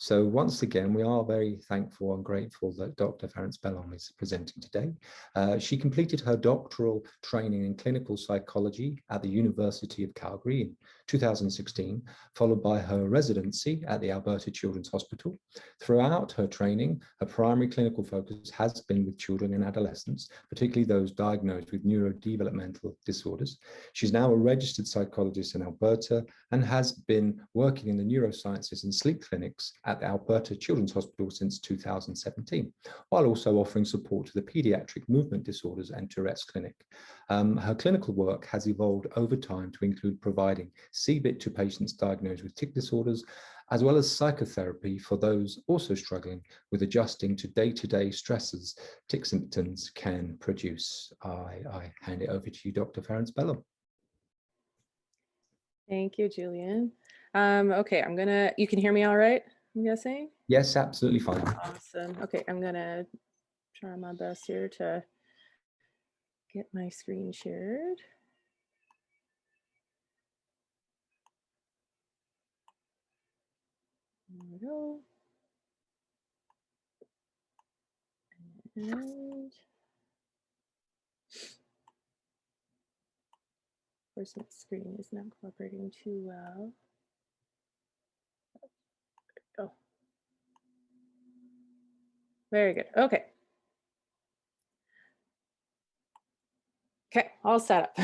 So once again, we are very thankful and grateful that Dr. Ference-Belhomme is presenting today. She completed her doctoral training in clinical psychology at the University of Calgary in 2016, followed by her residency at the Alberta Children's Hospital. Throughout her training, her primary clinical focus has been with children and adolescents, particularly those diagnosed with neurodevelopmental disorders. She's now a registered psychologist in Alberta and has been working in the neurosciences and sleep clinics at the Alberta Children's Hospital since 2017, while also offering support to the Pediatric Movement Disorders and Tourette's Clinic. Her clinical work has evolved over time to include providing CBIT to patients diagnosed with tic disorders, as well as psychotherapy for those also struggling with adjusting to day-to-day stresses tic symptoms can produce. I hand it over to you, Dr. Ference-Belhomme. Thank you, Julian. Okay, you can hear me all right, I'm guessing? Yes, absolutely fine. Awesome. Okay, I'm gonna try my best here to get my screen shared. There we go. And of course, my screen is not cooperating too well. Oh, very good. Okay. Okay, all set up.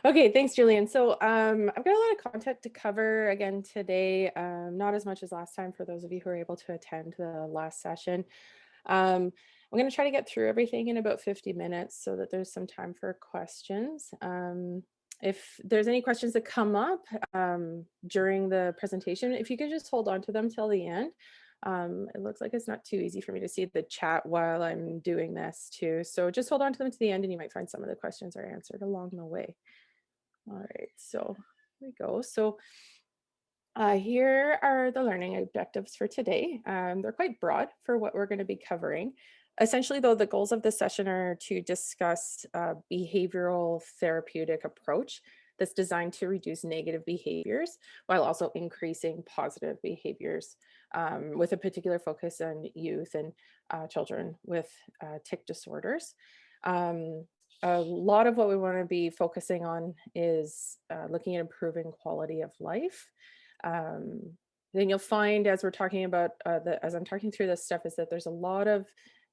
Okay, thanks, Julian. So I've got a lot of content to cover again today, not as much as last time for those of you who are able to attend the last session. I'm going to try to get through everything in about 50 minutes so that there's some time for questions. If there's any questions that come up during the presentation, if you could just hold on to them till the end. It looks like it's not too easy for me to see the chat while I'm doing this too. So just hold on to them to the end and you might find some of the questions are answered along the way. All right, so here we go. So here are the learning objectives for today. They're quite broad for what we're going to be covering. Essentially, though, the goals of this session are to discuss a behavioral therapeutic approach that's designed to reduce negative behaviors while also increasing positive behaviors, with a particular focus on youth and children with tic disorders. A lot of what we want to be focusing on is looking at improving quality of life. Then you'll find as we're talking about, as I'm talking through this stuff, is that there's a lot of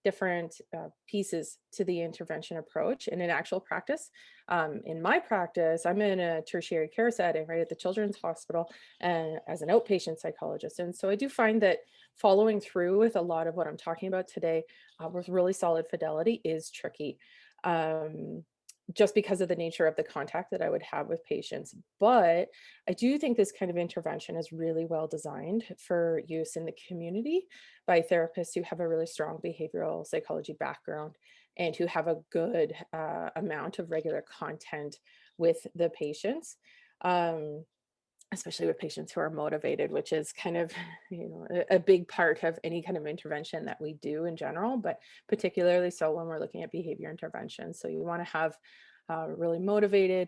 different pieces to the intervention approach. And in actual practice, in my practice, I'm in a tertiary care setting, right, at the Children's Hospital and as an outpatient psychologist. And so I do find that following through with a lot of what I'm talking about today with really solid fidelity is tricky. Just because of the nature of the contact that I would have with patients. But I do think this kind of intervention is really well designed for use in the community by therapists who have a really strong behavioral psychology background and who have a good amount of regular content with the patients. Especially with patients who are motivated, which is kind of, a big part of any kind of intervention that we do in general, but particularly so when we're looking at behavior intervention. So you want to have a really motivated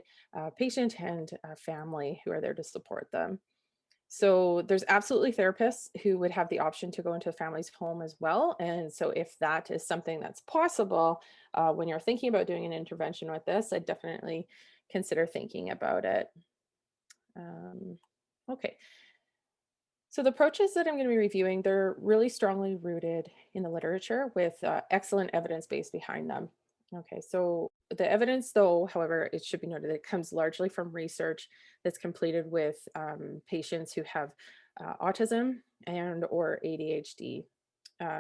patient and family who are there to support them. So there's absolutely therapists who would have the option to go into a family's home as well. And so if that is something that's possible, when you're thinking about doing an intervention with this, I'd definitely consider thinking about it. Okay, so the approaches that I'm going to be reviewing, they're really strongly rooted in the literature with excellent evidence base behind them. Okay, so the evidence though, however, it should be noted that it comes largely from research that's completed with patients who have autism and or ADHD.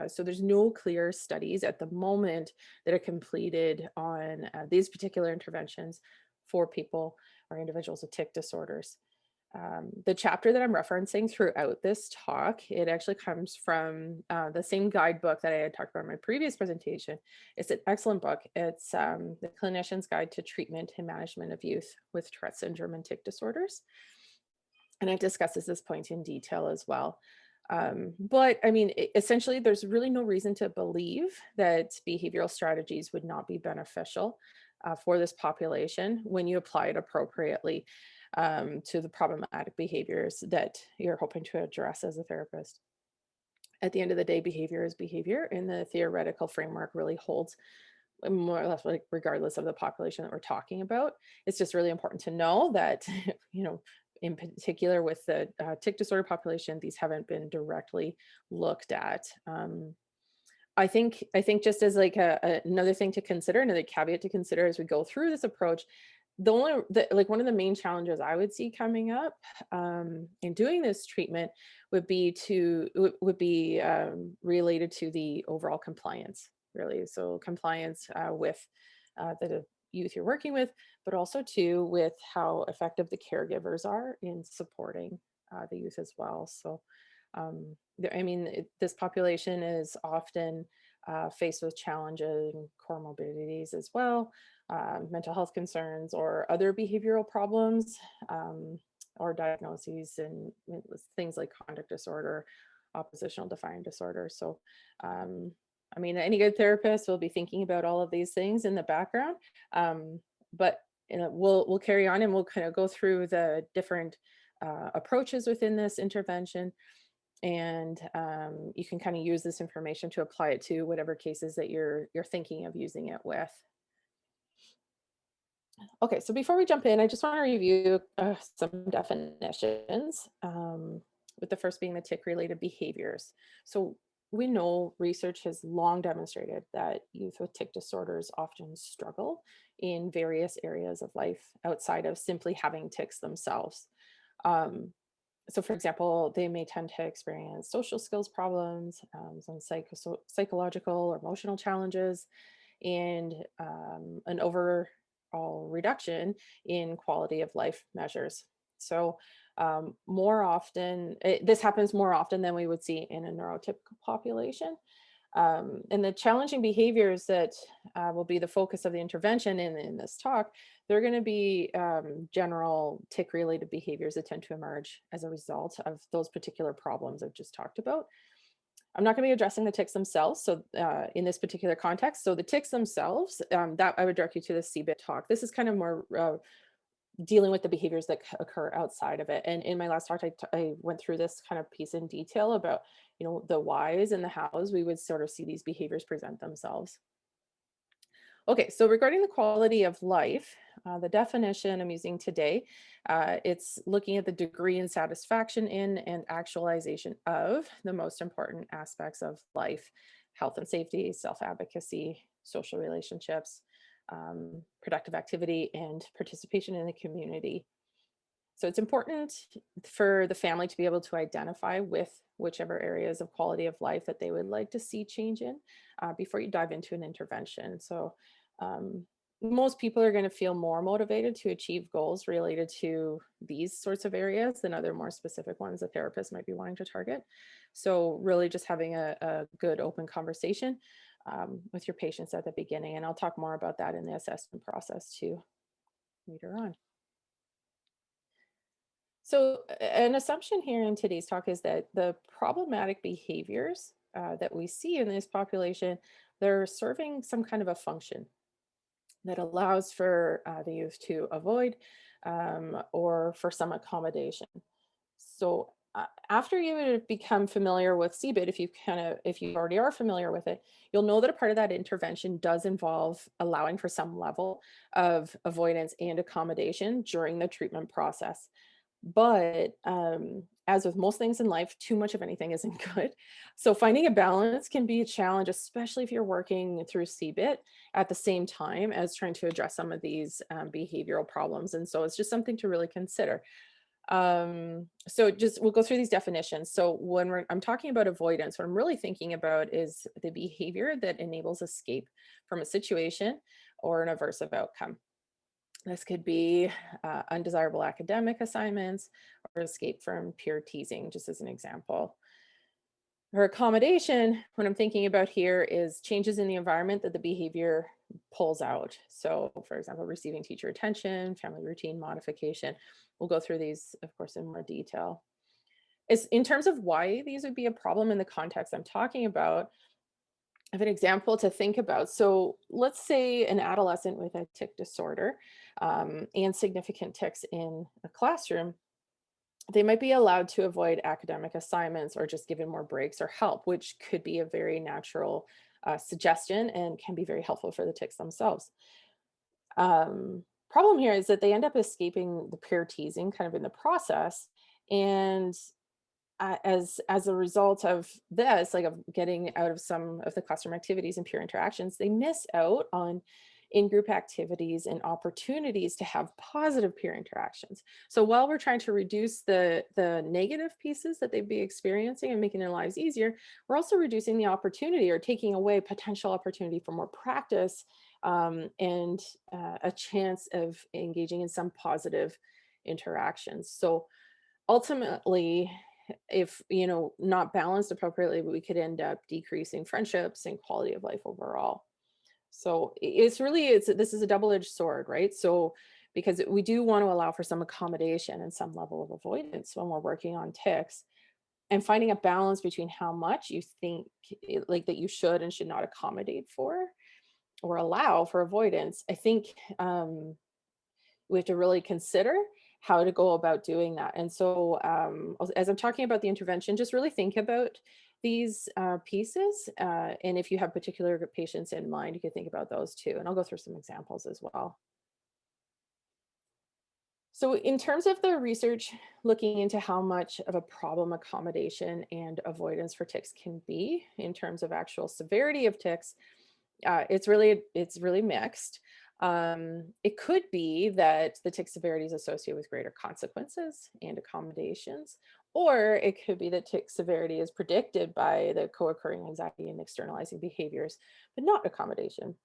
So there's no clear studies at the moment that are completed on these particular interventions for people or individuals with tic disorders. The chapter that I'm referencing throughout this talk, it actually comes from the same guidebook that I had talked about in my previous presentation. It's an excellent book. It's the Clinician's Guide to Treatment and Management of Youth with Tourette Syndrome and Tic Disorders. And it discusses this point in detail as well. But I mean, essentially, there's really no reason to believe that behavioral strategies would not be beneficial for this population when you apply it appropriately to the problematic behaviors that you're hoping to address as a therapist. At the end of the day, behavior is behavior, and the theoretical framework really holds more or less, like, regardless of the population that we're talking about. It's just really important to know that, in particular with the tic disorder population, these haven't been directly looked at. I think just as like another thing to consider, another caveat to consider as we go through this approach, like one of the main challenges I would see coming up in doing this treatment would be related to the overall compliance, really. So compliance with the youth you're working with, but also too with how effective the caregivers are in supporting the youth as well. So this population is often faced with challenging comorbidities as well, mental health concerns or other behavioral problems, or diagnoses and things like conduct disorder, oppositional defiant disorder. So, any good therapist will be thinking about all of these things in the background, but we'll carry on and we'll kind of go through the different approaches within this intervention. And you can kind of use this information to apply it to whatever cases that you're thinking of using it with. Okay, so before we jump in, I just want to review some definitions, with the first being the tic-related behaviors. So we know research has long demonstrated that youth with tic disorders often struggle in various areas of life outside of simply having tics themselves. So for example, they may tend to experience social skills problems, some psychological or emotional challenges, and an overall reduction in quality of life measures. So this happens more often than we would see in a neurotypical population. And the challenging behaviors that will be the focus of the intervention in this talk, they're going to be general tic-related behaviors that tend to emerge as a result of those particular problems I've just talked about. I'm not going to be addressing the tics themselves, so in this particular context. So the tics themselves, that I would direct you to the CBIT talk. This is kind of more dealing with the behaviors that occur outside of it. And in my last talk, I went through this kind of piece in detail about, the whys and the hows we would sort of see these behaviors present themselves. Okay, so regarding the quality of life, the definition I'm using today, it's looking at the degree and satisfaction in and actualization of the most important aspects of life: health and safety, self-advocacy, social relationships, productive activity, and participation in the community. So it's important for the family to be able to identify with whichever areas of quality of life that they would like to see change in before you dive into an intervention. So most people are going to feel more motivated to achieve goals related to these sorts of areas than other more specific ones a therapist might be wanting to target. So really just having a good open conversation with your patients at the beginning. And I'll talk more about that in the assessment process too later on. So an assumption here in today's talk is that the problematic behaviors that we see in this population, they're serving some kind of a function that allows for the youth to avoid or for some accommodation. So after you have become familiar with CBIT, if you already are familiar with it, you'll know that a part of that intervention does involve allowing for some level of avoidance and accommodation during the treatment process. But as with most things in life, too much of anything isn't good. So finding a balance can be a challenge, especially if you're working through CBIT at the same time as trying to address some of these behavioral problems. And so it's just something to really consider. We'll go through these definitions. So when I'm talking about avoidance, what I'm really thinking about is the behavior that enables escape from a situation or an aversive outcome. This could be undesirable academic assignments or escape from peer teasing, just as an example. For accommodation, what I'm thinking about here is changes in the environment that the behavior pulls out. So for example, receiving teacher attention, family routine modification. We'll go through these, of course, in more detail. In terms of why these would be a problem in the context I'm talking about, I have an example to think about. So let's say an adolescent with a tic disorder and significant tics in a classroom They might be allowed to avoid academic assignments or just given more breaks or help, which could be a very natural suggestion and can be very helpful for the tics themselves. Problem here is that they end up escaping the peer teasing kind of in the process. And as a result of this, like of getting out of some of the classroom activities and peer interactions, they miss out on in-group activities and opportunities to have positive peer interactions. So while we're trying to reduce the negative pieces that they'd be experiencing and making their lives easier, we're also reducing the opportunity or taking away potential opportunity for more practice, and a chance of engaging in some positive interactions. So ultimately, if not balanced appropriately, we could end up decreasing friendships and quality of life overall. So it's this is a double-edged sword, right? So because we do want to allow for some accommodation and some level of avoidance when we're working on tics, and finding a balance between how much you think like that you should and should not accommodate for or allow for avoidance. I think we have to really consider how to go about doing that. And so as I'm talking about the intervention, just really think about these pieces. And if you have particular patients in mind, you can think about those too. And I'll go through some examples as well. So in terms of the research looking into how much of a problem accommodation and avoidance for tics can be in terms of actual severity of tics, it's really mixed. It could be that the tic severity is associated with greater consequences and accommodations, or it could be that tic severity is predicted by the co-occurring anxiety and externalizing behaviors, but not accommodation.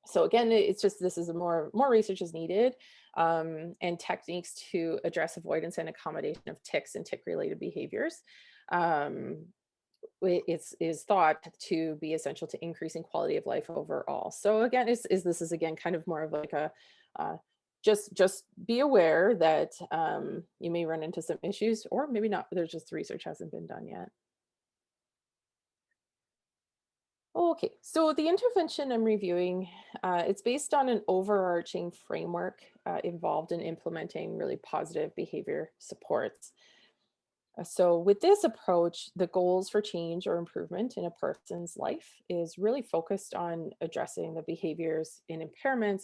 So again, it's just this is more research is needed, and techniques to address avoidance and accommodation of tics and tic-related behaviors. Um, is thought to be essential to increasing quality of life overall. So again, this is again kind of more of like a just be aware that you may run into some issues, or maybe not. There's just research hasn't been done yet. Okay, so the intervention I'm reviewing, it's based on an overarching framework involved in implementing really positive behavior supports. So with this approach, the goals for change or improvement in a person's life is really focused on addressing the behaviors and impairments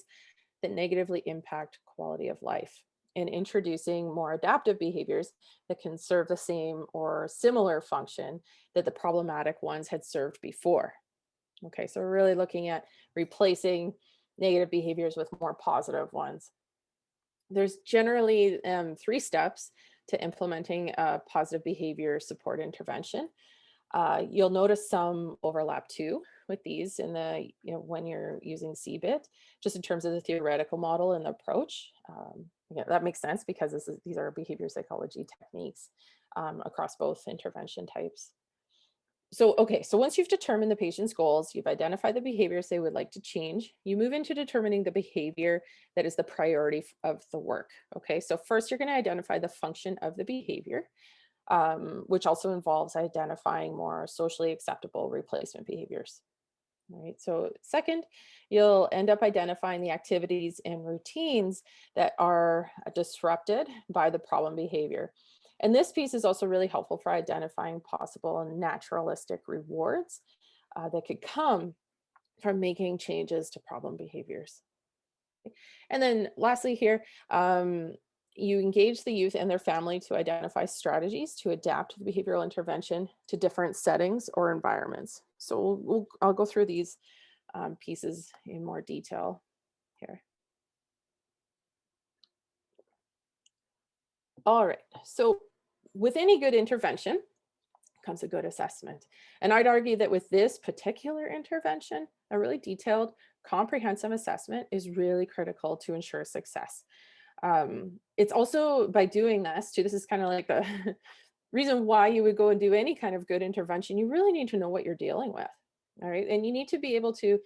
that negatively impact quality of life and introducing more adaptive behaviors that can serve the same or similar function that the problematic ones had served before. Okay, so we're really looking at replacing negative behaviors with more positive ones. There's generally 3 steps to implementing a positive behavior support intervention. You'll notice some overlap too with these in the, when you're using CBIT, just in terms of the theoretical model and the approach. Yeah, that makes sense because these are behavior psychology techniques across both intervention types. So, okay, so once you've determined the patient's goals, you've identified the behaviors they would like to change, you move into determining the behavior that is the priority of the work. Okay, so first you're going to identify the function of the behavior, which also involves identifying more socially acceptable replacement behaviors. All right, so second, you'll end up identifying the activities and routines that are disrupted by the problem behavior. And this piece is also really helpful for identifying possible and naturalistic rewards that could come from making changes to problem behaviors. And then lastly here, you engage the youth and their family to identify strategies to adapt the behavioral intervention to different settings or environments. So I'll go through these pieces in more detail here. All right, so with any good intervention comes a good assessment. And I'd argue that with this particular intervention, a really detailed, comprehensive assessment is really critical to ensure success. It's also by doing this too, this is kind of like the reason why you would go and do any kind of good intervention, you really need to know what you're dealing with. All right. And you need to be able to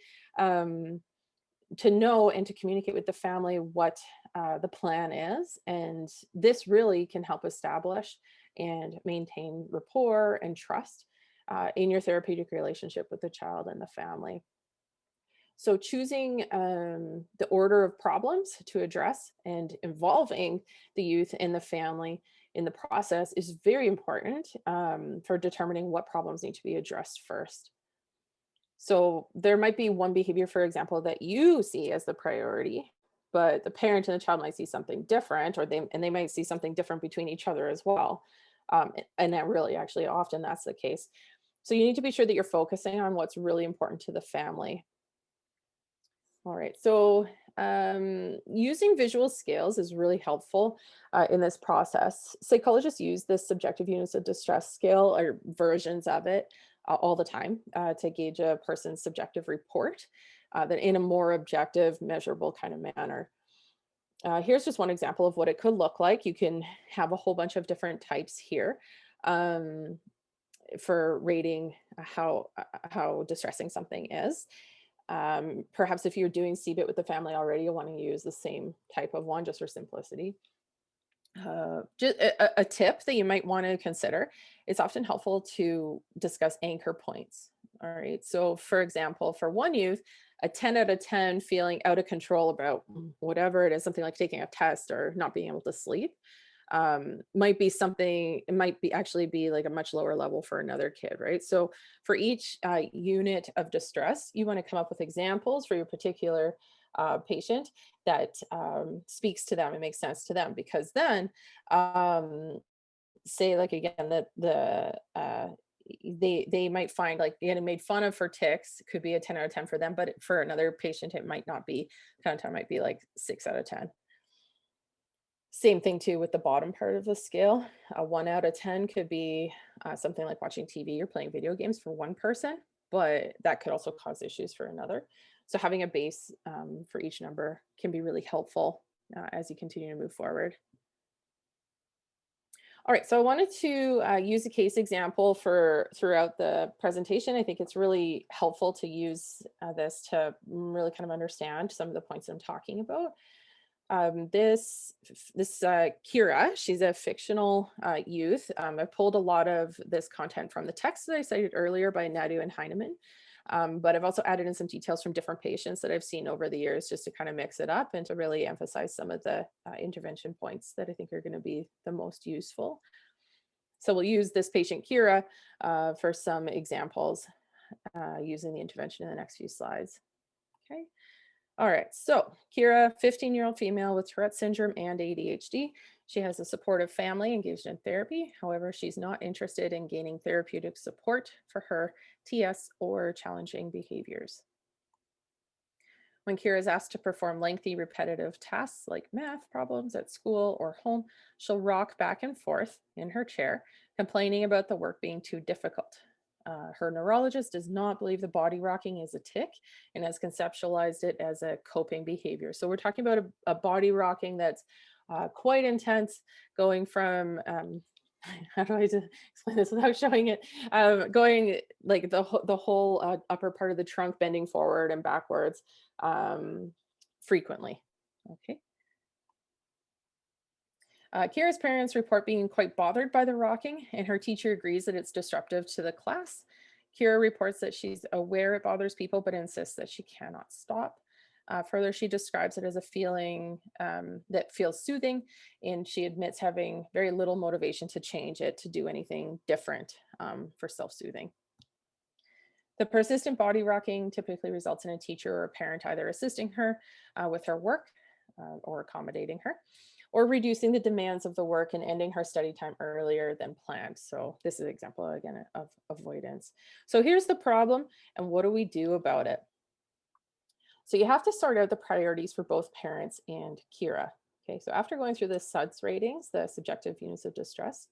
know and to communicate with the family what the plan is. And this really can help establish and maintain rapport and trust in your therapeutic relationship with the child and the family. So choosing the order of problems to address and involving the youth and the family in the process is very important for determining what problems need to be addressed first. So there might be one behavior, for example, that you see as the priority, but the parent and the child might see something different, or they might see something different between each other as well. And that really actually often that's the case. So you need to be sure that you're focusing on what's really important to the family. All right, so using visual scales is really helpful in this process. Psychologists use this subjective units of distress scale or versions of it all the time to gauge a person's subjective report that in a more objective, measurable kind of manner. Here's just one example of what it could look like. You can have a whole bunch of different types here for rating how distressing something is. Perhaps if you're doing CBIT with the family already, you'll want to use the same type of one just for simplicity. Just a tip that you might want to consider, it's often helpful to discuss anchor points. All right. So for example, for one youth, a 10 out of 10 feeling out of control about whatever it is, something like taking a test or not being able to sleep, might be something, it might be actually be like a much lower level for another kid, right? So for each unit of distress, you want to come up with examples for your particular patient that speaks to them and makes sense to them, because then say like again that they might find like getting made fun of for tics could be a 10 out of 10 for them, but for another patient it might not be. 10 out of 10 might be like 6 out of 10. Same thing too with the bottom part of the scale. A 1 out of 10 could be something like watching TV or playing video games for one person, but that could also cause issues for another. So having a base for each number can be really helpful as you continue to move forward. All right, so I wanted to use a case example for throughout the presentation. I think it's really helpful to use this to really kind of understand some of the points I'm talking about. This Kyra, she's a fictional youth. I've pulled a lot of this content from the text that I cited earlier by Nadu and Heinemann. But I've also added in some details from different patients that I've seen over the years just to kind of mix it up and to really emphasize some of the intervention points that I think are going to be the most useful. So we'll use this patient Kyra for some examples using the intervention in the next few slides. Okay. All right, so Kyra, 15-year-old female with Tourette syndrome and ADHD. She has a supportive family engaged in therapy. However, she's not interested in gaining therapeutic support for her TS or challenging behaviors. When Kyra is asked to perform lengthy, repetitive tasks like math problems at school or home, she'll rock back and forth in her chair, complaining about the work being too difficult. Her neurologist does not believe the body rocking is a tic and has conceptualized it as a coping behavior. So we're talking about a body rocking that's quite intense, going from, how do I explain this without showing it? Going like the whole upper part of the trunk bending forward and backwards frequently. Okay. Kyra's parents report being quite bothered by the rocking, and her teacher agrees that it's disruptive to the class. Kyra reports that she's aware it bothers people, but insists that she cannot stop. Further, she describes it as a feeling that feels soothing, and she admits having very little motivation to change it, to do anything different for self-soothing. The persistent body rocking typically results in a teacher or a parent either assisting her with her work or accommodating her, or reducing the demands of the work and ending her study time earlier than planned. So this is an example, again, of avoidance. So here's the problem, and what do we do about it? So you have to sort out the priorities for both parents and Kyra. Okay, so after going through the SUDS ratings, the subjective units of distress,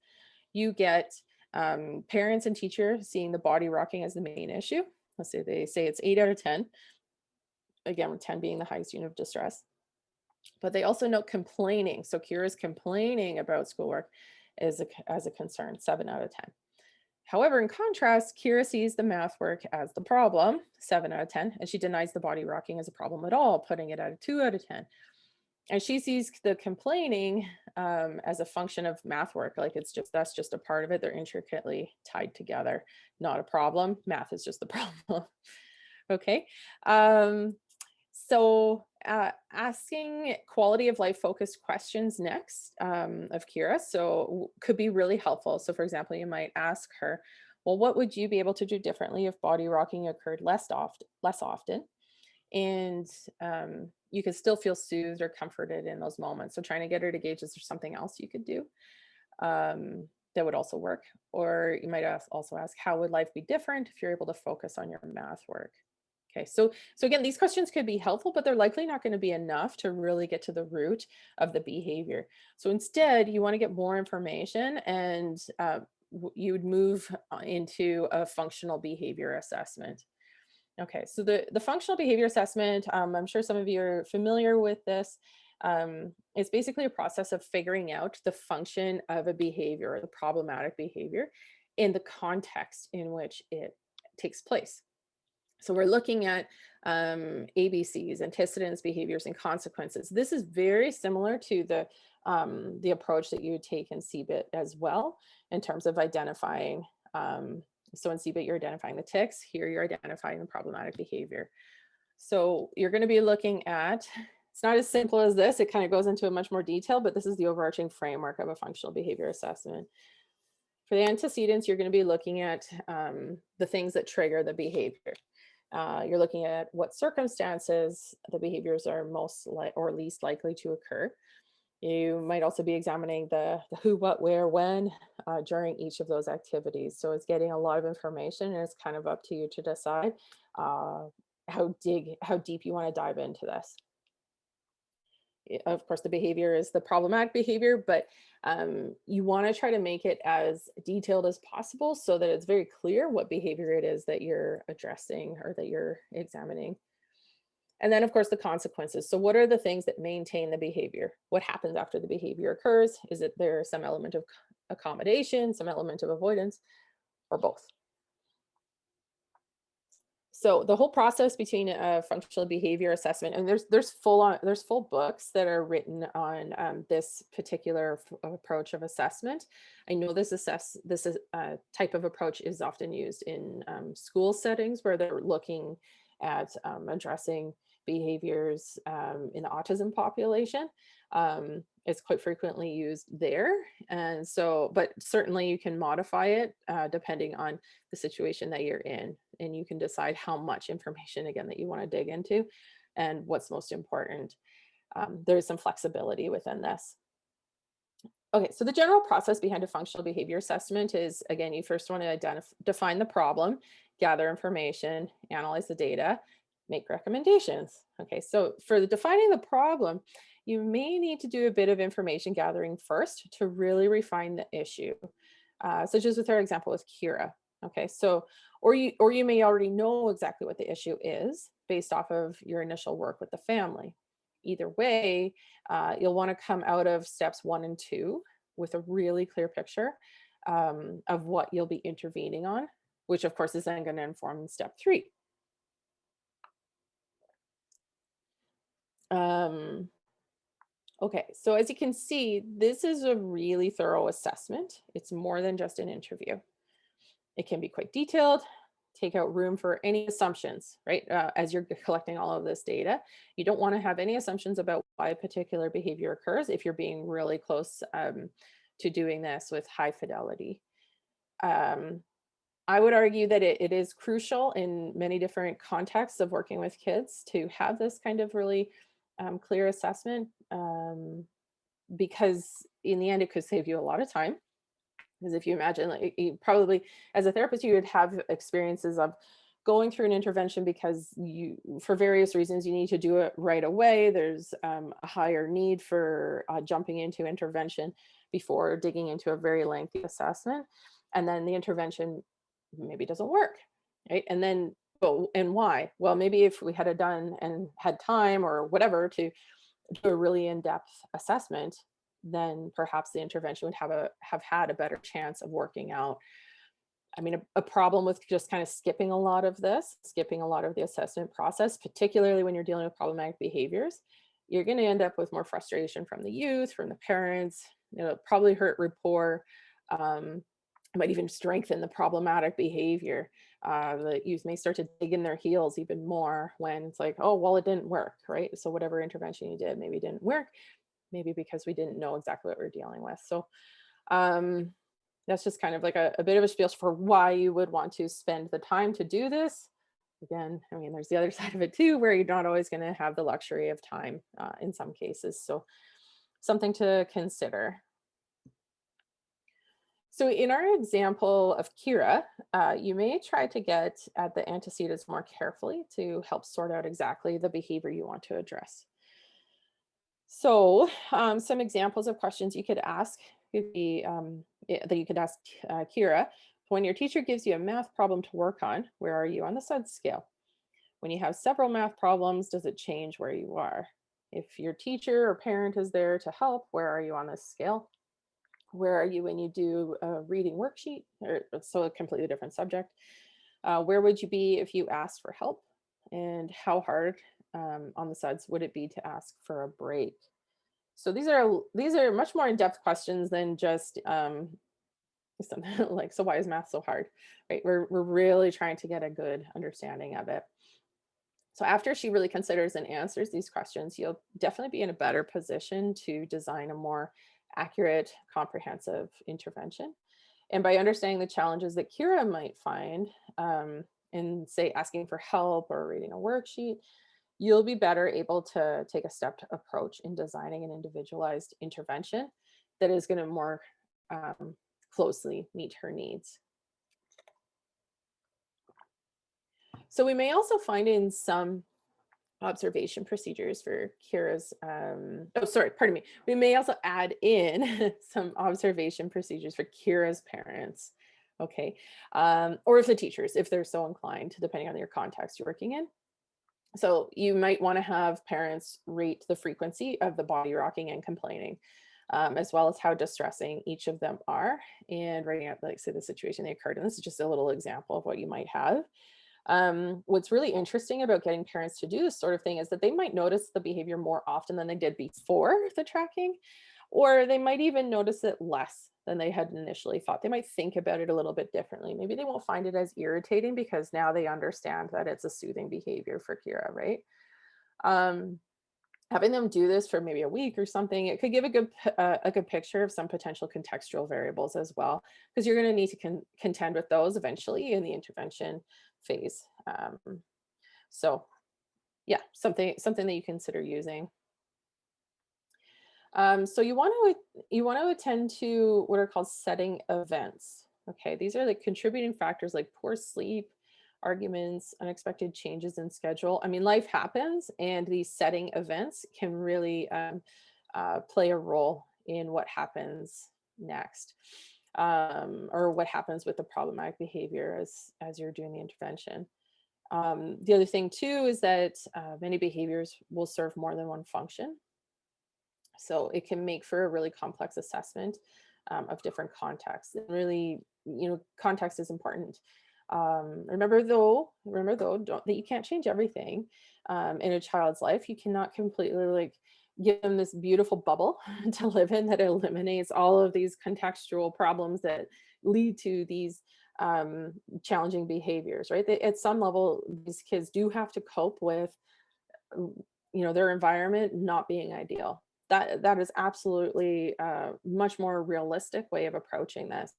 you get parents and teacher seeing the body rocking as the main issue. Let's say they say it's 8 out of 10. Again, with 10 being the highest unit of distress. But they also note complaining. So Kyra's complaining about schoolwork as a concern, 7 out of 10. However, in contrast, Kyra sees the math work as the problem, 7 out of 10, and she denies the body rocking as a problem at all, putting it at a 2 out of 10. And she sees the complaining as a function of math work, like that's just a part of it. They're intricately tied together, not a problem. Math is just the problem. Okay. So asking quality of life focused questions next of Kyra. So could be really helpful. So for example, you might ask her, well, what would you be able to do differently if body rocking occurred less often? And you could still feel soothed or comforted in those moments. So trying to get her to gauge, is there something else you could do that would also work? Or you might also ask, how would life be different if you're able to focus on your math work? Okay, so again, these questions could be helpful, but they're likely not going to be enough to really get to the root of the behavior. So instead, you want to get more information, and you would move into a functional behavior assessment. Okay, so the functional behavior assessment, I'm sure some of you are familiar with this. It's basically a process of figuring out the function of a behavior, or the problematic behavior, in the context in which it takes place. So we're looking at ABCs, antecedents, behaviors, and consequences. This is very similar to the approach that you would take in CBIT as well, in terms of identifying. So in CBIT, you're identifying the tics. Here, you're identifying the problematic behavior. So you're going to be looking at, it's not as simple as this. It kind of goes into a much more detail, but this is the overarching framework of a functional behavior assessment. For the antecedents, you're going to be looking at the things that trigger the behavior. You're looking at what circumstances the behaviors are most or least likely to occur. You might also be examining the who, what, where, when during each of those activities. So it's getting a lot of information, and it's kind of up to you to decide how deep you want to dive into this. Of course, the behavior is the problematic behavior, but you want to try to make it as detailed as possible so that it's very clear what behavior it is that you're addressing or that you're examining. And then, of course, the consequences. So what are the things that maintain the behavior? What happens after the behavior occurs? Is it there some element of accommodation, some element of avoidance, or both? So the whole process between a functional behavior assessment, and there's full books that are written on this particular approach of assessment. I know this type of approach is often used in school settings where they're looking at addressing behaviors in the autism population. It's quite frequently used there. And so, but certainly you can modify it depending on the situation that you're in. And you can decide how much information, again, that you want to dig into and what's most important. There's some flexibility within this. Okay, so the general process behind a functional behavior assessment is, again, you first want to define the problem, gather information, analyze the data, make recommendations. Okay, so for defining the problem, you may need to do a bit of information gathering first to really refine the issue, such as with our example with Kyra. Okay, so, or you may already know exactly what the issue is based off of your initial work with the family. Either way, you'll want to come out of steps 1 and 2 with a really clear picture of what you'll be intervening on, which of course is then going to inform step 3. Okay, so as you can see, this is a really thorough assessment. It's more than just an interview. It can be quite detailed, take out room for any assumptions, right? As you're collecting all of this data, you don't want to have any assumptions about why a particular behavior occurs if you're being really close to doing this with high fidelity. I would argue that it is crucial in many different contexts of working with kids to have this kind of really clear assessment, because in the end, it could save you a lot of time. Because if you imagine, like, you probably, as a therapist, you would have experiences of going through an intervention because you, for various reasons, you need to do it right away. There's a higher need for jumping into intervention before digging into a very lengthy assessment. And then the intervention maybe doesn't work, right? And then, and why? Well, maybe if we had done and had time or whatever to do a really in-depth assessment, then perhaps the intervention would have had a better chance of working out. I mean, a problem with just kind of skipping a lot of the assessment process, particularly when you're dealing with problematic behaviors, you're going to end up with more frustration from the youth, from the parents. It'll probably hurt rapport. It might even strengthen the problematic behavior. The youth may start to dig in their heels even more when it's like, oh, well, it didn't work, right? So whatever intervention you did maybe didn't work, maybe because we didn't know exactly what we're dealing with. So that's just kind of like a bit of a spiel for why you would want to spend the time to do this. Again, I mean, there's the other side of it too, where you're not always going to have the luxury of time in some cases. So something to consider. So in our example of Kyra, you may try to get at the antecedents more carefully to help sort out exactly the behavior you want to address. So some examples of questions you could ask could be that you could ask Kyra. When your teacher gives you a math problem to work on, where are you on the SUD scale? When you have several math problems, does it change where you are? If your teacher or parent is there to help, where are you on this scale? Where are you when you do a reading worksheet? Or so a completely different subject. Where would you be if you asked for help? And how hard on the SUDS would it be to ask for a break? So these are much more in-depth questions than just something like, so why is math so hard? Right? We're really trying to get a good understanding of it. So after she really considers and answers these questions, you'll definitely be in a better position to design a more accurate, comprehensive intervention. And by understanding the challenges that Kyra might find in, say, asking for help or reading a worksheet, you'll be better able to take a stepped approach in designing an individualized intervention that is going to more closely meet her needs. So we may also find in some observation procedures for Kyra's, we may also add in some observation procedures for Kyra's parents, okay? Or if the teachers, if they're so inclined, depending on your context you're working in. So you might want to have parents rate the frequency of the body rocking and complaining, as well as how distressing each of them are, and writing out, like, say, the situation they occurred in. This is just a little example of what you might have. What's really interesting about getting parents to do this sort of thing is that they might notice the behavior more often than they did before the tracking, or they might even notice it less than they had initially thought. They might think about it a little bit differently. Maybe they won't find it as irritating because now they understand that it's a soothing behavior for Kyra, right? Having them do this for maybe a week or something, it could give a good picture of some potential contextual variables as well, because you're going to need to contend with those eventually in the intervention phase. So yeah, something that you consider using. So you want to attend to what are called setting events. Okay, these are like contributing factors like poor sleep, arguments, unexpected changes in schedule. I mean, life happens, and these setting events can really play a role in what happens next, or what happens with the problematic behavior as you're doing the intervention. The other thing too is that many behaviors will serve more than one function. So it can make for a really complex assessment of different contexts. And really, context is important. Remember though, that you can't change everything in a child's life. You cannot completely give them this beautiful bubble to live in that eliminates all of these contextual problems that lead to these challenging behaviors, right? At some level, these kids do have to cope with, their environment not being ideal. That is absolutely a much more realistic way of approaching this.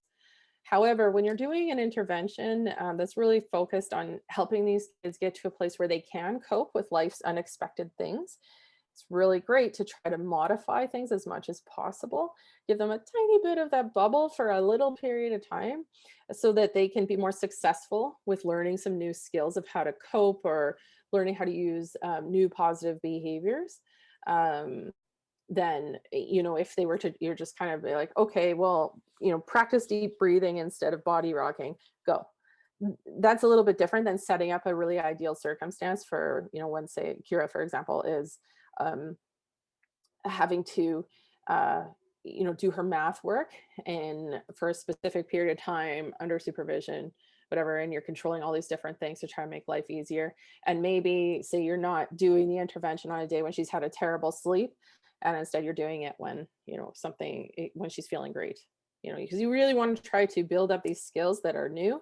However, when you're doing an intervention that's really focused on helping these kids get to a place where they can cope with life's unexpected things, it's really great to try to modify things as much as possible, give them a tiny bit of that bubble for a little period of time so that they can be more successful with learning some new skills of how to cope or learning how to use new positive behaviors. Then, if they were to, you're just kind of like, okay, well, practice deep breathing instead of body rocking, go. That's a little bit different than setting up a really ideal circumstance for, when, say, Kyra, for example, is having to, do her math work and for a specific period of time under supervision, whatever, and you're controlling all these different things to try to make life easier. And maybe, say, you're not doing the intervention on a day when she's had a terrible sleep, and instead you're doing it when, when she's feeling great, because you really want to try to build up these skills that are new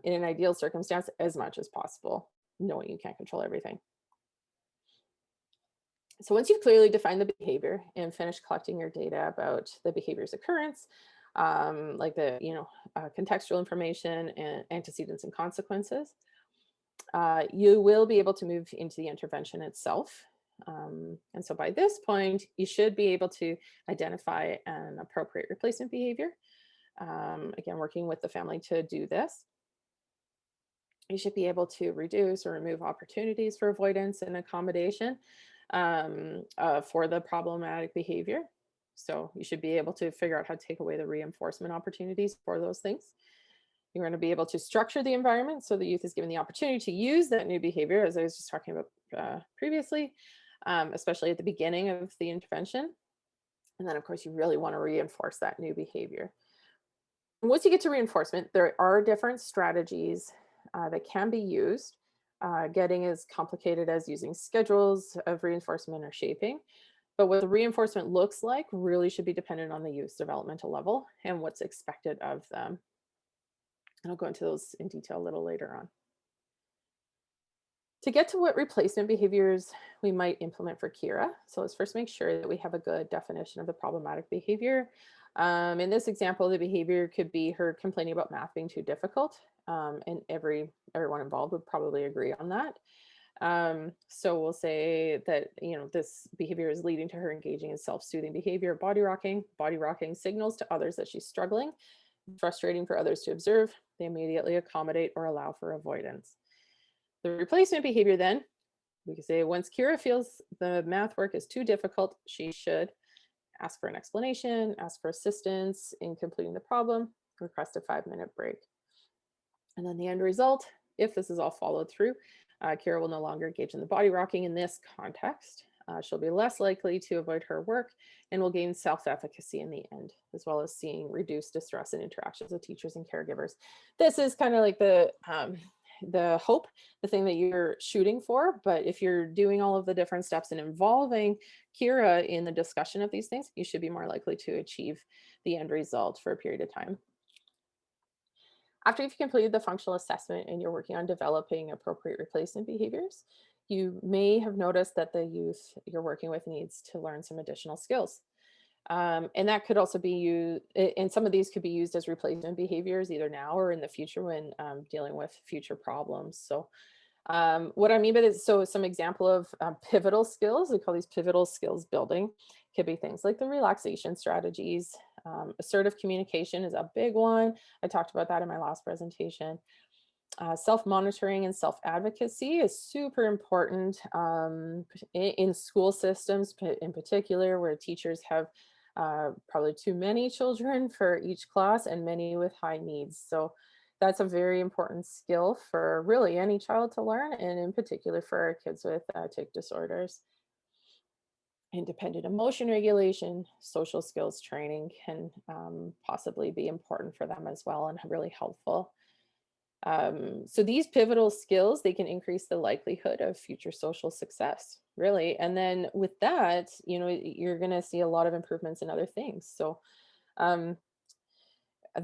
in an ideal circumstance as much as possible, knowing you can't control everything. So once you've clearly defined the behavior and finished collecting your data about the behavior's occurrence, like the contextual information and antecedents and consequences, you will be able to move into the intervention itself. And so by this point, you should be able to identify an appropriate replacement behavior. Again, working with the family to do this. You should be able to reduce or remove opportunities for avoidance and accommodation for the problematic behavior. So you should be able to figure out how to take away the reinforcement opportunities for those things. You're going to be able to structure the environment so the youth is given the opportunity to use that new behavior, as I was just talking about previously, especially at the beginning of the intervention. And then, of course, you really want to reinforce that new behavior. Once you get to reinforcement, there are different strategies that can be used. Getting as complicated as using schedules of reinforcement or shaping. But what the reinforcement looks like really should be dependent on the youth's developmental level and what's expected of them. And I'll go into those in detail a little later on. To get to what replacement behaviors we might implement for Kyra, so let's first make sure that we have a good definition of the problematic behavior. In this example, the behavior could be her complaining about math being too difficult, and everyone involved would probably agree on that. So we'll say that this behavior is leading to her engaging in self-soothing behavior, body rocking. Body rocking signals to others that she's struggling. Frustrating for others to observe. They immediately accommodate or allow for avoidance. The replacement behavior then, we can say once Kyra feels the math work is too difficult, she should ask for an explanation, ask for assistance in completing the problem, request a 5-minute break. And then the end result, if this is all followed through, Kyra will no longer engage in the body rocking in this context. She'll be less likely to avoid her work and will gain self-efficacy in the end, as well as seeing reduced distress in interactions with teachers and caregivers. This is kind of like the hope, the thing that you're shooting for. But if you're doing all of the different steps and involving Kyra in the discussion of these things, you should be more likely to achieve the end result for a period of time. After you've completed the functional assessment and you're working on developing appropriate replacement behaviors, you may have noticed that the youth you're working with needs to learn some additional skills. And that could also be used, and some of these could be used as replacement behaviors either now or in the future when dealing with future problems. So what I mean by this, so some example of pivotal skills, we call these pivotal skills building, could be things like the relaxation strategies. Assertive communication is a big one. I talked about that in my last presentation. Self-monitoring and self-advocacy is super important in school systems in particular, where teachers have probably too many children for each class and many with high needs. So that's a very important skill for really any child to learn, and in particular for our kids with tic disorders. Independent emotion regulation, social skills training can possibly be important for them as well and really helpful. So these pivotal skills, they can increase the likelihood of future social success, really. And then with that, you're going to see a lot of improvements in other things. So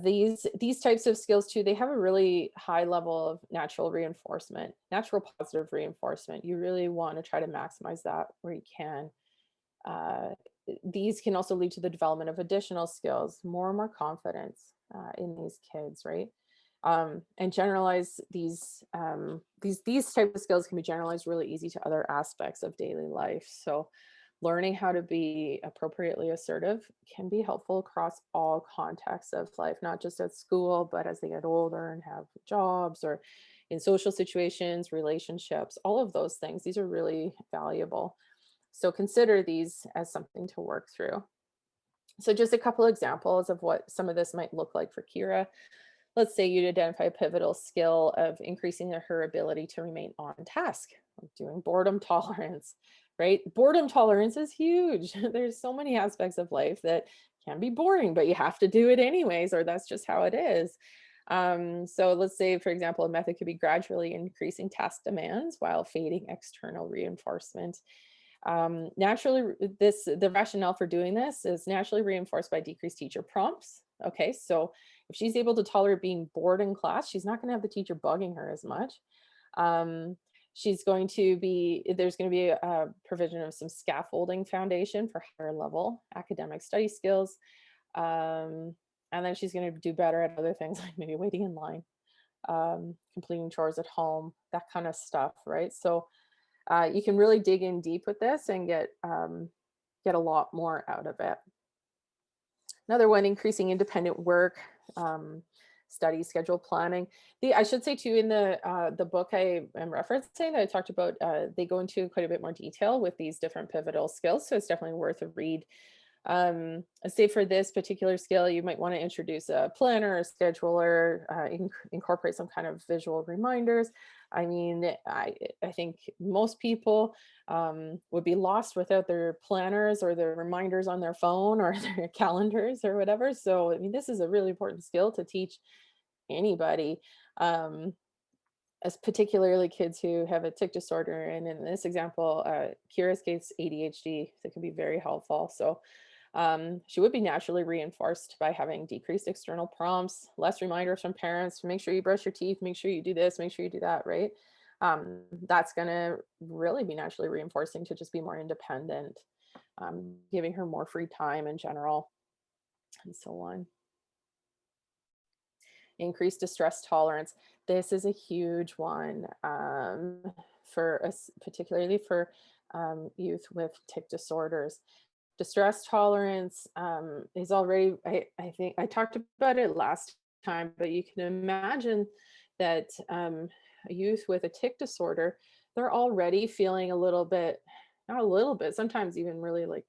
these types of skills too, they have a really high level of natural reinforcement, natural positive reinforcement. You really want to try to maximize that where you can. These can also lead to the development of additional skills, more and more confidence in these kids, right? And generalize these types of skills can be generalized really easy to other aspects of daily life. So learning how to be appropriately assertive can be helpful across all contexts of life, not just at school, but as they get older and have jobs or in social situations, relationships, all of those things. These are really valuable. So consider these as something to work through. So just a couple examples of what some of this might look like for Kyra. Let's say you'd identify a pivotal skill of increasing her ability to remain on task, like doing boredom tolerance, right? Boredom tolerance is huge. There's so many aspects of life that can be boring, but you have to do it anyways, or that's just how it is. So let's say, for example, a method could be gradually increasing task demands while fading external reinforcement. Naturally, the rationale for doing this is naturally reinforced by decreased teacher prompts. Okay, so if she's able to tolerate being bored in class, she's not going to have the teacher bugging her as much. She's going to be, there's going to be a provision of some scaffolding foundation for higher level academic study skills. And then she's going to do better at other things like maybe waiting in line, completing chores at home, that kind of stuff, right? So you can really dig in deep with this and get a lot more out of it. Another one, increasing independent work, study schedule planning. I should say too, in the book I am referencing that I talked about, they go into quite a bit more detail with these different pivotal skills. So it's definitely worth a read. Say for this particular skill, you might want to introduce a planner, a scheduler, incorporate some kind of visual reminders. I mean, I think most people would be lost without their planners or their reminders on their phone or their calendars or whatever. So, I mean, this is a really important skill to teach anybody. As particularly kids who have a tic disorder. And in this example, Kyra's case, ADHD, that can be very helpful. So she would be naturally reinforced by having decreased external prompts, less reminders from parents, make sure you brush your teeth, make sure you do this, make sure you do that, right? That's going to really be naturally reinforcing to just be more independent, giving her more free time in general, and so on. Increased distress tolerance. This is a huge one for us, particularly for youth with tic disorders. Distress tolerance is already, I think I talked about it last time, but you can imagine that a youth with a tic disorder, they're already feeling a little bit, not a little bit, sometimes even really like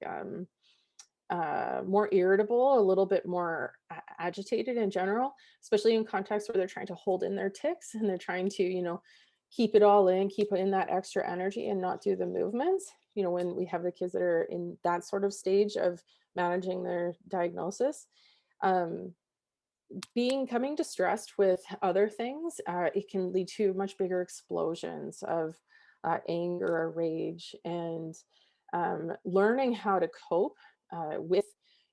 more irritable, a little bit more agitated in general, especially in contexts where they're trying to hold in their tics and they're trying to, you know, keep it all in, keep in that extra energy and not do the movements. You know, when we have the kids that are in that sort of stage of managing their diagnosis, becoming distressed with other things, it can lead to much bigger explosions of anger or rage, and learning how to cope with,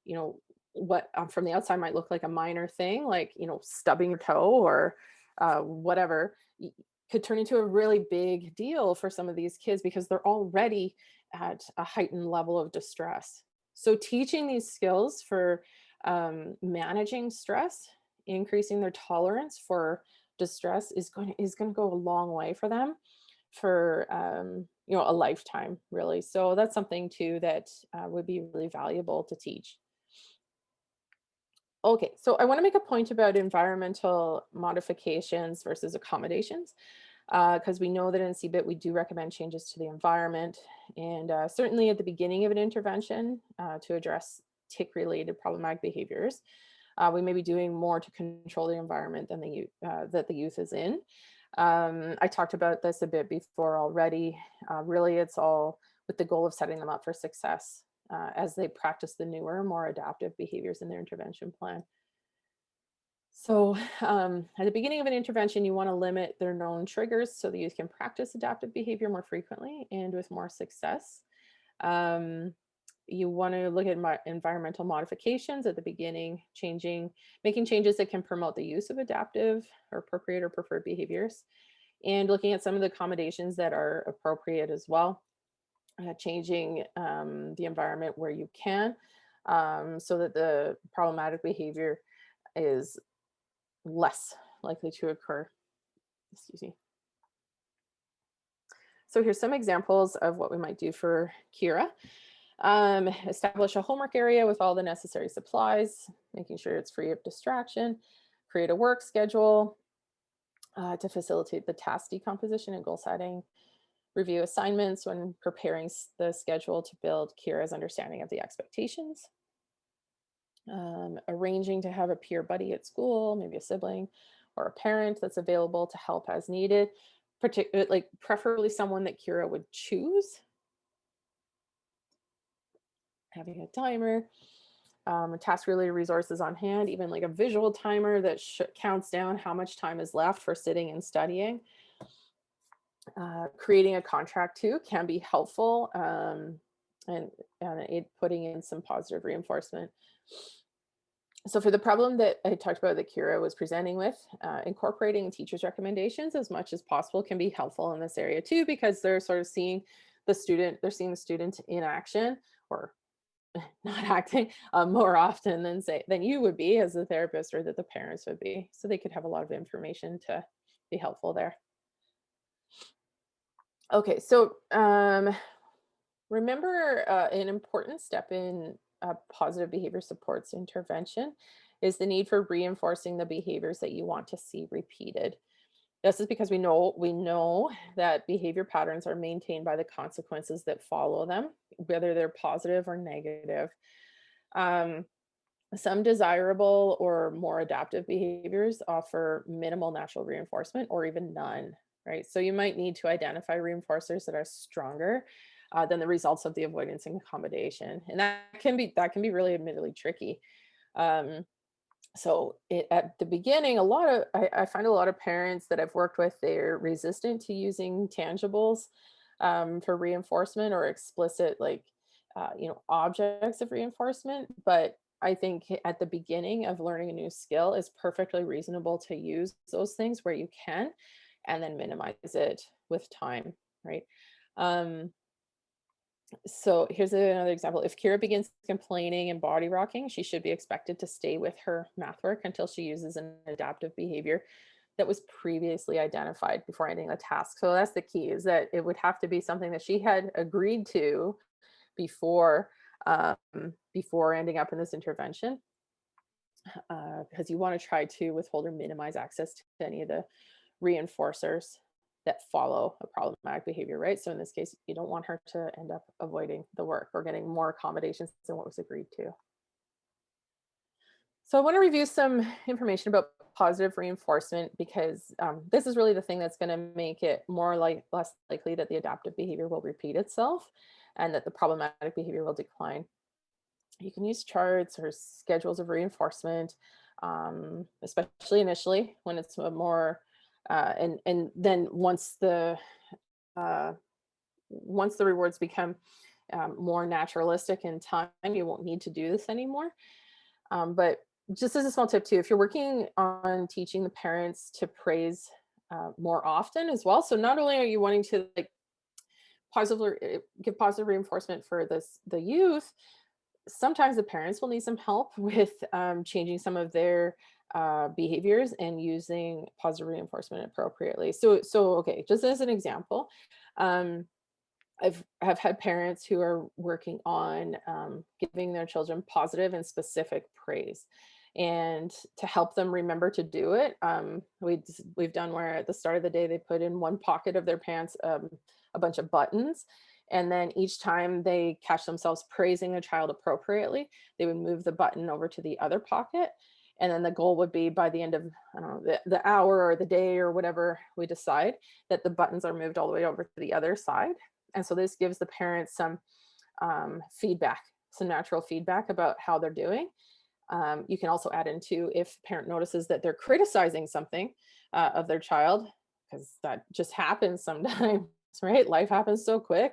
you know, what from the outside might look like a minor thing, like, you know, stubbing your toe or whatever, could turn into a really big deal for some of these kids because they're already at a heightened level of distress. So teaching these skills for managing stress, increasing their tolerance for distress is going to go a long way for them for you know, a lifetime, really. So that's something too that would be really valuable to teach. Okay, so I want to make a point about environmental modifications versus accommodations, because we know that in CBIT we do recommend changes to the environment, and certainly at the beginning of an intervention to address tic-related problematic behaviors, we may be doing more to control the environment than that the youth is in. I talked about this a bit before already. Really, it's all with the goal of setting them up for success as they practice the newer, more adaptive behaviors in their intervention plan. So at the beginning of an intervention, you want to limit their known triggers so the youth can practice adaptive behavior more frequently and with more success. You want to look at environmental modifications at the beginning, making changes that can promote the use of adaptive or appropriate or preferred behaviors, and looking at some of the accommodations that are appropriate as well. Changing the environment where you can, so that the problematic behavior is less likely to occur. Excuse me. So here's some examples of what we might do for Kyra. Establish a homework area with all the necessary supplies, making sure it's free of distraction. Create a work schedule to facilitate the task decomposition and goal setting. Review assignments when preparing the schedule to build Kyra's understanding of the expectations. Arranging to have a peer buddy at school, maybe a sibling or a parent that's available to help as needed, preferably someone that Kyra would choose. Having a timer, task-related resources on hand, even like a visual timer that counts down how much time is left for sitting and studying. Creating a contract too can be helpful, and putting in some positive reinforcement. So for the problem that I talked about that Kyra was presenting with, incorporating teachers' recommendations as much as possible can be helpful in this area too, because they're sort of seeing they're seeing the student in action, or not acting more often than you would be as a therapist, or that the parents would be. So they could have a lot of information to be helpful there. Okay, so remember, an important step in positive behavior supports intervention is the need for reinforcing the behaviors that you want to see repeated. This is because we know that behavior patterns are maintained by the consequences that follow them, whether they're positive or negative. Um, some desirable or more adaptive behaviors offer minimal natural reinforcement or even none, right? So you might need to identify reinforcers that are stronger than the results of the avoidance and accommodation, and that can be really admittedly tricky. Um, at the beginning, I find a lot of parents that I've worked with, they're resistant to using tangibles for reinforcement, or explicit, like objects of reinforcement. But I think at the beginning of learning a new skill, it's perfectly reasonable to use those things where you can, and then minimize it with time, right? Um, so here's another example. If Kira begins complaining and body rocking, she should be expected to stay with her math work until she uses an adaptive behavior that was previously identified before ending the task. So that's the key, is that it would have to be something that she had agreed to before um, before ending up in this intervention, because you want to try to withhold or minimize access to any of the reinforcers that follow a problematic behavior, right? So in this case, you don't want her to end up avoiding the work or getting more accommodations than what was agreed to. So I want to review some information about positive reinforcement, because this is really the thing that's going to make it less likely that the adaptive behavior will repeat itself and that the problematic behavior will decline. You can use charts or schedules of reinforcement, especially initially when it's a more and then uh, once the rewards become more naturalistic in time, you won't need to do this anymore. But just as a small tip too, if you're working on teaching the parents to praise more often as well, so not only are you wanting to give positive reinforcement for the youth, sometimes the parents will need some help with changing some of their behaviors and using positive reinforcement appropriately. So okay, just as an example, um, have had parents who are working on giving their children positive and specific praise, and to help them remember to do it, we've done where at the start of the day they put in one pocket of their pants a bunch of buttons, and then each time they catch themselves praising their child appropriately, they would move the button over to the other pocket. And then the goal would be, by the end of, I don't know, the hour or the day or whatever we decide, that the buttons are moved all the way over to the other side. And so this gives the parents some feedback, some natural feedback about how they're doing. You can also add into, if the parent notices that they're criticizing something of their child, because that just happens sometimes, right? Life happens so quick.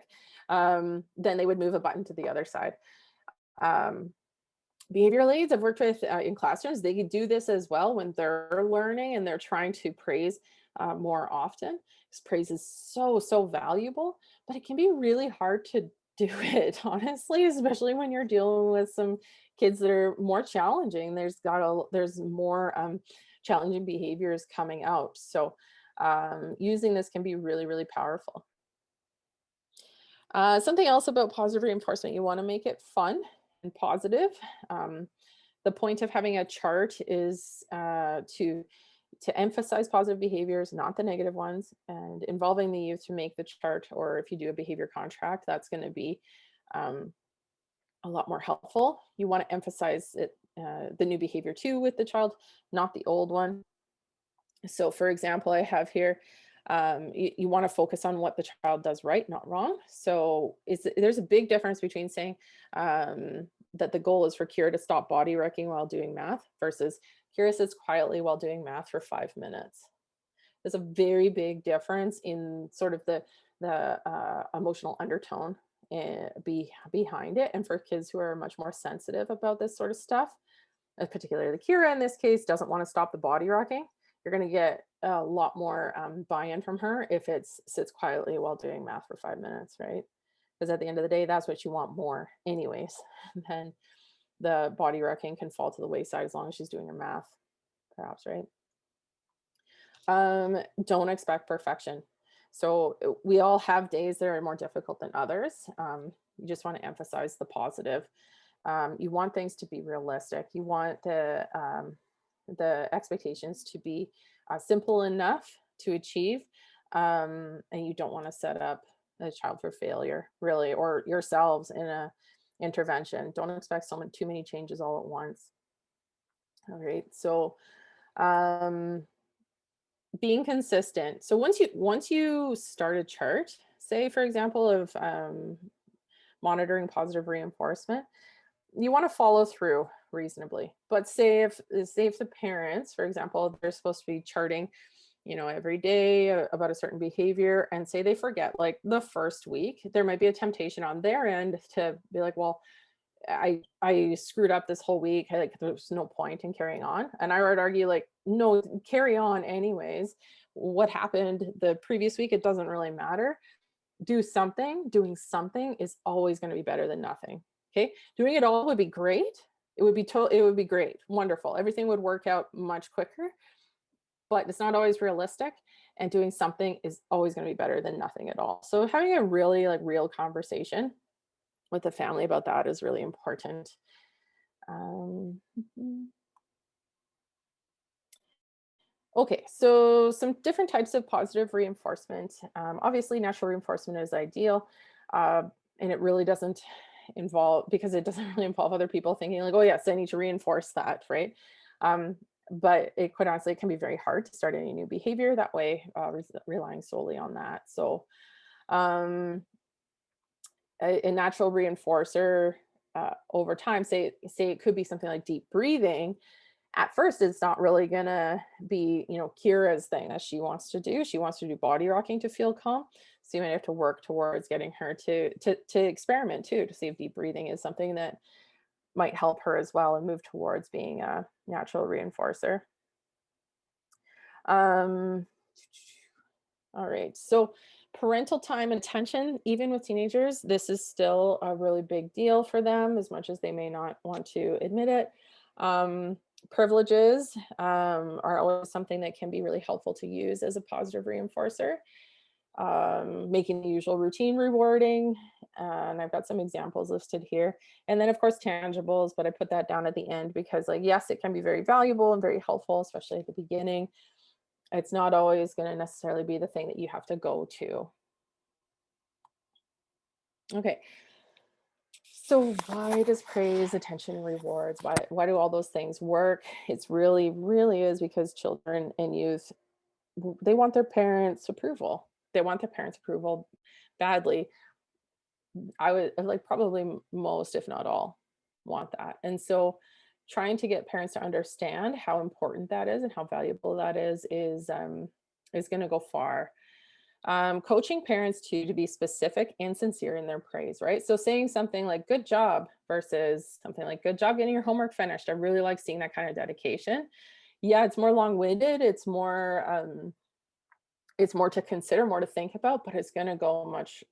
Then they would move a button to the other side. Behavioral aids I've worked with in classrooms, they do this as well when they're learning and they're trying to praise more often, because praise is so valuable, but it can be really hard to do it, honestly, especially when you're dealing with some kids that are more challenging. There's more challenging behaviors coming out. So using this can be really powerful. Something else about positive reinforcement, you want to make it fun and positive. The point of having a chart is to emphasize positive behaviors, not the negative ones, and involving the youth to make the chart, or if you do a behavior contract, that's going to be a lot more helpful. You want to emphasize it, the new behavior too with the child, not the old one. So for example, I have here, you want to focus on what the child does right, not wrong. So there's a big difference between saying that the goal is for Kyra to stop body wrecking while doing math versus Kyra sits quietly while doing math for 5 minutes. There's a very big difference in sort of the emotional undertone behind it. And for kids who are much more sensitive about this sort of stuff, particularly Kyra in this case, doesn't want to stop the body rocking, you're going to get a lot more buy-in from her if it sits quietly while doing math for 5 minutes, right? Because at the end of the day, that's what you want more anyways. And then the body rocking can fall to the wayside as long as she's doing her math, perhaps, right? Don't expect perfection. So we all have days that are more difficult than others. You just want to emphasize the positive. You want things to be realistic. You want the expectations to be simple enough to achieve, and you don't want to set up a child for failure, really, or yourselves in a intervention. Don't expect too many changes all at once. All right, so being consistent. So once you start a chart, say for example of monitoring positive reinforcement, you want to follow through reasonably. But say if the parents, for example, they're supposed to be charting, every day about a certain behavior, and say they forget like the first week, there might be a temptation on their end to be like, well, I screwed up this whole week. Like there's no point in carrying on. And I would argue like, no, carry on anyways. What happened the previous week, it doesn't really matter. Do something. Doing something is always going to be better than nothing. Okay. Doing it all would be great. It would be great. Wonderful. Everything would work out much quicker, but it's not always realistic. And doing something is always going to be better than nothing at all. So having a really like real conversation with the family about that is really important. Okay, so some different types of positive reinforcement. Obviously, natural reinforcement is ideal, and it really doesn't involve, because it doesn't really involve other people thinking like, oh yes, I need to reinforce that, right? But it quite honestly, it can be very hard to start any new behavior that way, relying solely on that. So a natural reinforcer over time, say it could be something like deep breathing. At first, it's not really gonna be, Kyra's thing that she wants to do. She wants to do body rocking to feel calm. So you might have to work towards getting her to experiment too, to see if deep breathing is something that might help her as well and move towards being a natural reinforcer. All right, so parental time and attention, even with teenagers, this is still a really big deal for them, as much as they may not want to admit it. Privileges are always something that can be really helpful to use as a positive reinforcer. Making the usual routine rewarding, and I've got some examples listed here. And then of course tangibles, but I put that down at the end because, like, yes, it can be very valuable and very helpful, especially at the beginning. It's not always going to necessarily be the thing that you have to go to. Okay. So why does praise, attention, and rewards, why do all those things work? It's really, really is because children and youth, they want their parents' approval. They want their parents' approval badly. I would like probably most, if not all, want that. And so trying to get parents to understand how important that is and how valuable that is going to go far. Coaching parents to be specific and sincere in their praise, right? So saying something like good job versus something like good job getting your homework finished. I really like seeing that kind of dedication. Yeah, it's more long-winded. It's more to consider, more to think about, but it's going to go much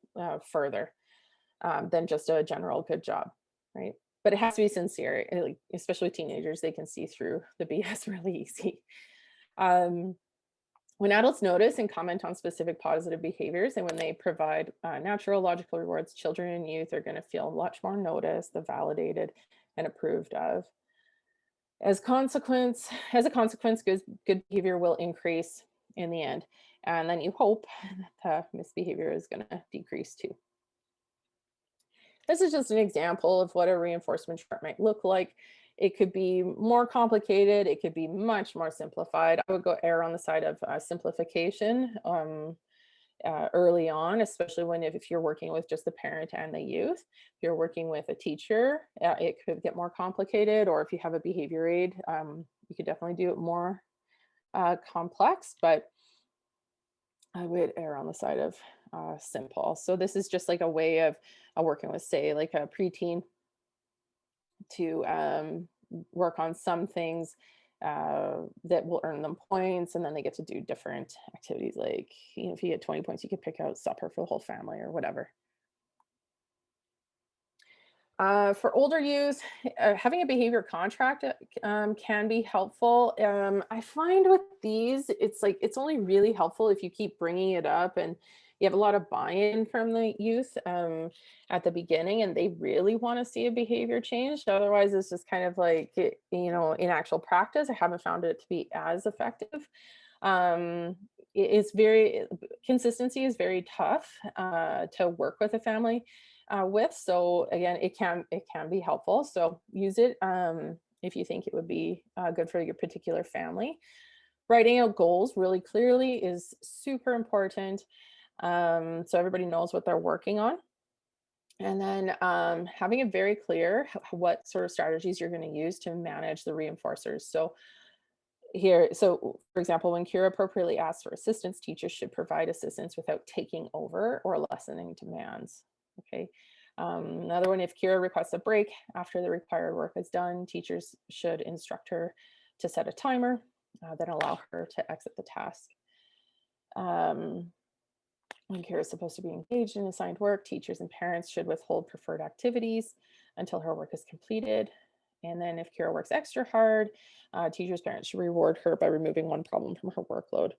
further than just a general good job, right? But it has to be sincere, like, especially with teenagers, they can see through the BS really easy. When adults notice and comment on specific positive behaviors, and when they provide natural, logical rewards, children and youth are going to feel much more noticed, validated, and approved of. As a consequence, good behavior will increase in the end. And then you hope that the misbehavior is going to decrease too. This is just an example of what a reinforcement chart might look like. It could be more complicated. It could be much more simplified. I would go err on the side of simplification early on, especially if you're working with just the parent and the youth. If you're working with a teacher, it could get more complicated. Or if you have a behavior aid, you could definitely do it more complex. But I would err on the side of simple. So this is just like a way of working with, say, like a preteen to work on some things that will earn them points, and then they get to do different activities. Like, if you get 20 points, you could pick out supper for the whole family or whatever. For older youth, having a behavior contract can be helpful. I find with these, it's only really helpful if you keep bringing it up and you have a lot of buy-in from the youth at the beginning, and they really want to see a behavior change. Otherwise, it's just kind of like, in actual practice, I haven't found it to be as effective. Consistency is very tough to work with a family with. So again, it can be helpful. So use it if you think it would be good for your particular family. Writing out goals really clearly is super important, so everybody knows what they're working on. And then having it very clear what sort of strategies you're going to use to manage the reinforcers. So for example, when Kyra appropriately asks for assistance, teachers should provide assistance without taking over or lessening demands. Okay. Another one, if Kyra requests a break after the required work is done, teachers should instruct her to set a timer, then allow her to exit the task. When Kyra is supposed to be engaged in assigned work, teachers and parents should withhold preferred activities until her work is completed. And then if Kyra works extra hard, teachers' parents should reward her by removing one problem from her workload.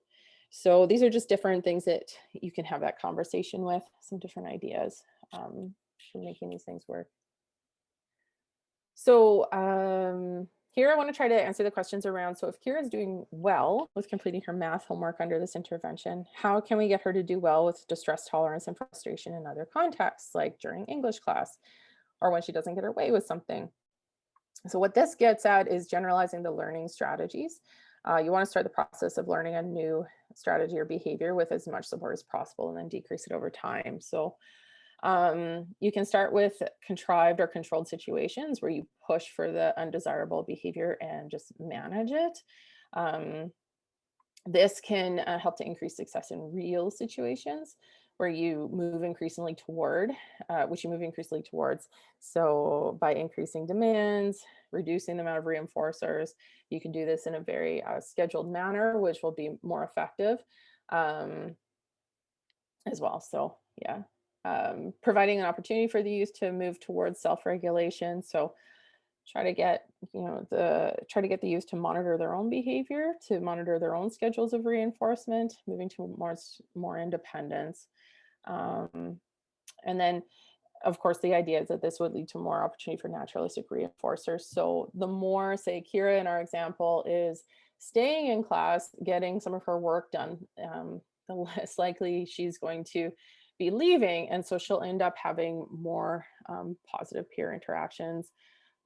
So these are just different things that you can have that conversation with, some different ideas for making these things work. So here I want to try to answer the questions around, so if Kyra is doing well with completing her math homework under this intervention, how can we get her to do well with distress tolerance and frustration in other contexts, like during English class, or when she doesn't get her way with something? So what this gets at is generalizing the learning strategies. You want to start the process of learning a new strategy or behavior with as much support as possible, and then decrease it over time. So you can start with contrived or controlled situations where you push for the undesirable behavior and just manage it. This can help to increase success in real situations where you move increasingly toward, So by increasing demands, reducing the amount of reinforcers, you can do this in a very scheduled manner, which will be more effective as well. So yeah. Providing an opportunity for the youth to move towards self-regulation. So try to get the youth to monitor their own behavior, to monitor their own schedules of reinforcement, moving to more independence. And then, of course, the idea is that this would lead to more opportunity for naturalistic reinforcers. So the more, say, Kyra in our example is staying in class, getting some of her work done, the less likely she's going to be leaving. And so she'll end up having more positive peer interactions,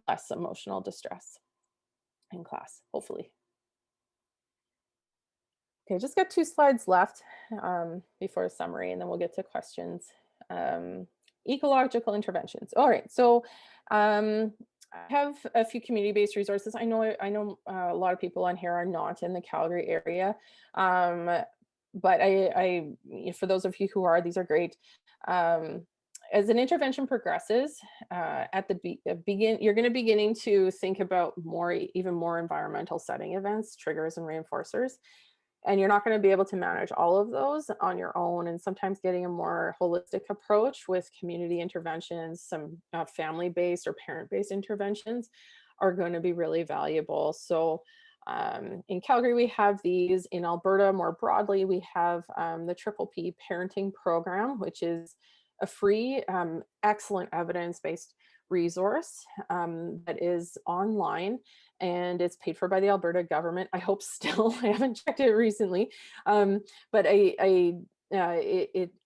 less emotional distress in class, hopefully. Okay, just got 2 slides left before a summary, and then we'll get to questions. Ecological interventions. All right, so I have a few community-based resources. I know a lot of people on here are not in the Calgary area, but for those of you who are, these are great. As an intervention progresses, at the you're going to beginning to think about even more environmental setting events, triggers, and reinforcers. And you're not going to be able to manage all of those on your own. And sometimes getting a more holistic approach with community interventions, some family-based or parent-based interventions are going to be really valuable. So in Calgary, we have these. In Alberta, more broadly, we have the P Parenting Program, which is a free, excellent evidence-based resource that is online, and it's paid for by the Alberta government. I hope still. I haven't checked it recently, but it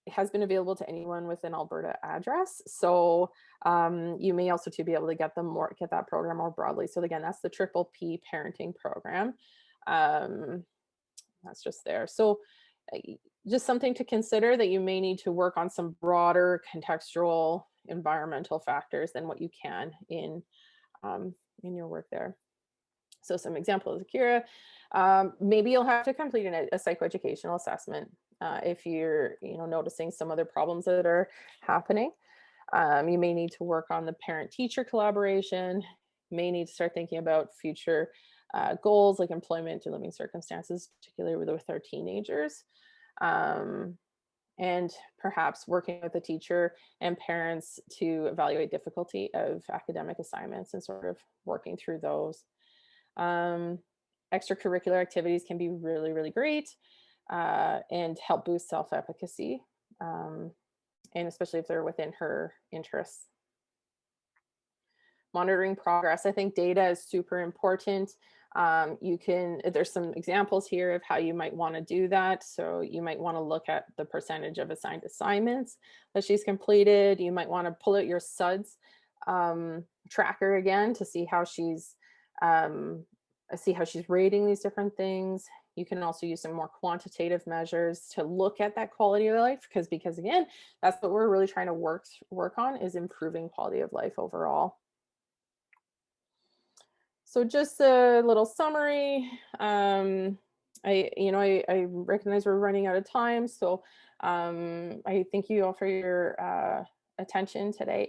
has been available to anyone with an Alberta address. So you may also be able to get that program more broadly. So again, that's the P Parenting Program. That's just there. So just something to consider, that you may need to work on some broader contextual environmental factors than what you can in your work there. So some examples of Kyra, maybe you'll have to complete a psychoeducational assessment if you're noticing some other problems that are happening. You may need to work on the parent-teacher collaboration, may need to start thinking about future goals like employment or living circumstances, particularly with our teenagers. And perhaps working with a teacher and parents to evaluate difficulty of academic assignments and sort of working through those. Um, Extracurricular activities can be really, really great and help boost self-efficacy, and especially if they're within her interests. Monitoring progress. I think data is super important. There's some examples here of how you might want to do that. So you might want to look at the percentage of assigned assignments that she's completed. You might want to pull out your SUDS tracker again to see how she's rating these different things. You can also use some more quantitative measures to look at that quality of life, because again, that's what we're really trying to work on, is improving quality of life overall. So just a little summary. I recognize we're running out of time, so I thank you all for your attention today.